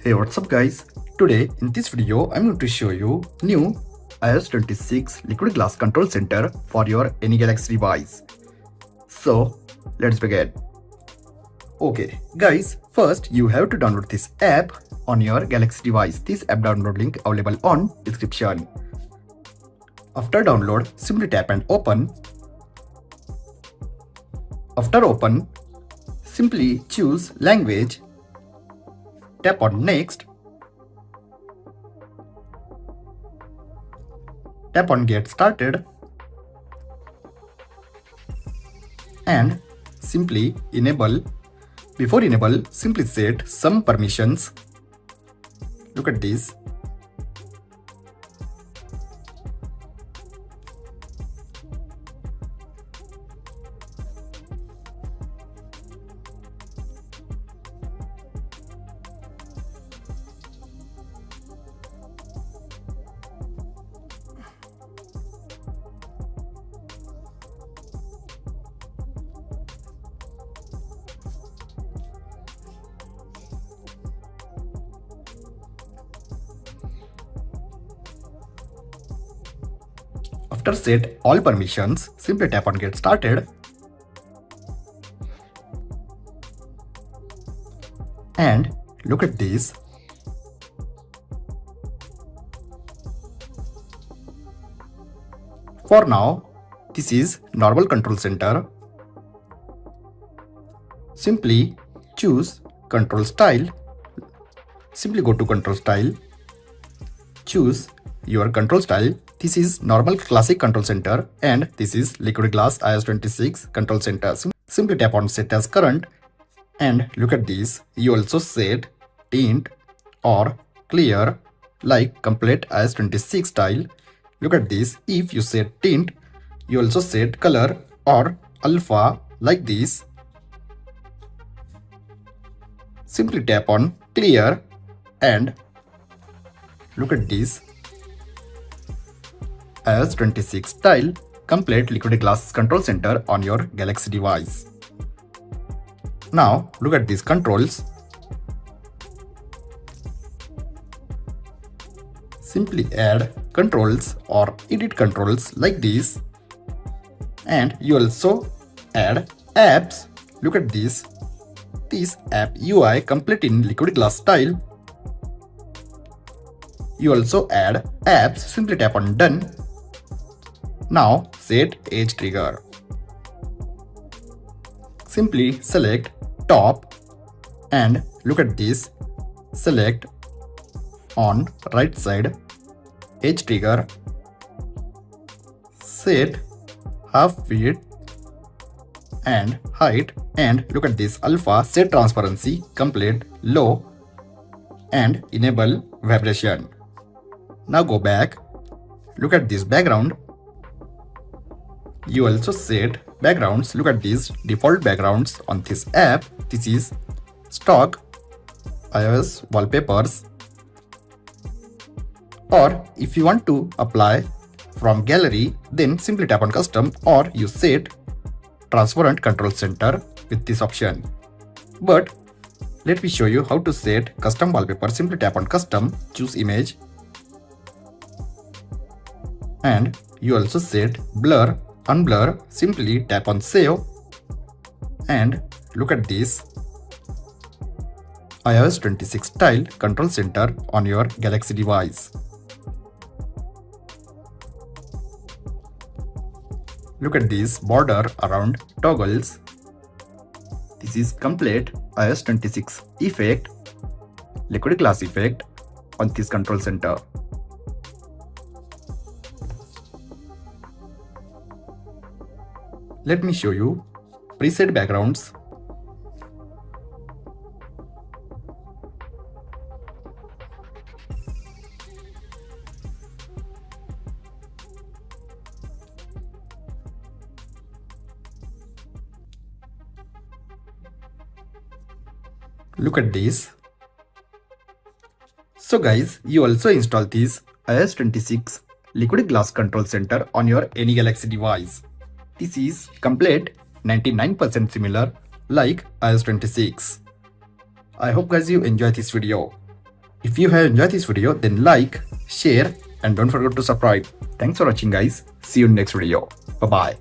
Hey, what's up guys? Today in this video I'm going to show you new iOS 26 liquid glass control center for your any Galaxy device. So let's begin. Okay guys, first you have to download this app on your Galaxy device. This app download link available on description. After download, simply tap and open. After open, simply choose language. Tap on next. Tap on get started. And simply enable. Before enable, simply set some permissions. Look at this. After set all permissions, simply tap on get started. And look at this. For now, this is normal control center. Simply choose control style. Simply go to control style. Choose your control style. This is normal classic control center and this is liquid glass iOS 26 control center. Simply tap on set as current and look at this. You also set tint or clear like complete iOS 26 style. Look at this. If you set tint, you also set color or alpha like this. Simply tap on clear and look at this. iOS 26 style complete liquid glass control center on your Galaxy device. Now look at these controls. Simply add controls or edit controls like this. And you also add apps. Look at this. This app UI complete in liquid glass style. You also add apps. Simply tap on done. Now set edge trigger. Simply select top and look at this. Select on right side edge trigger. Set half width and height and look at this alpha. Set transparency complete low and enable vibration. Now go back. Look at this background. You also set backgrounds. Look at these default backgrounds on this app. This is stock iOS wallpapers. Or if you want to apply from gallery, then simply tap on custom or you set transparent control center with this option. But let me show you how to set custom wallpaper. Simply tap on custom, choose image. And you also set blur, unblur. Simply tap on save and look at this iOS 26 style control center on your Galaxy device. Look at this border around toggles. This is complete iOS 26 effect, liquid glass effect on this control center. Let me show you preset backgrounds. Look at this. So guys, you also install this iOS 26 liquid glass control center on your any Galaxy device. This is complete 99% similar like iOS 26. I hope guys you enjoy this video. If you have enjoyed this video, then like, share and don't forget to subscribe. Thanks for watching guys. See you in next video. Bye bye.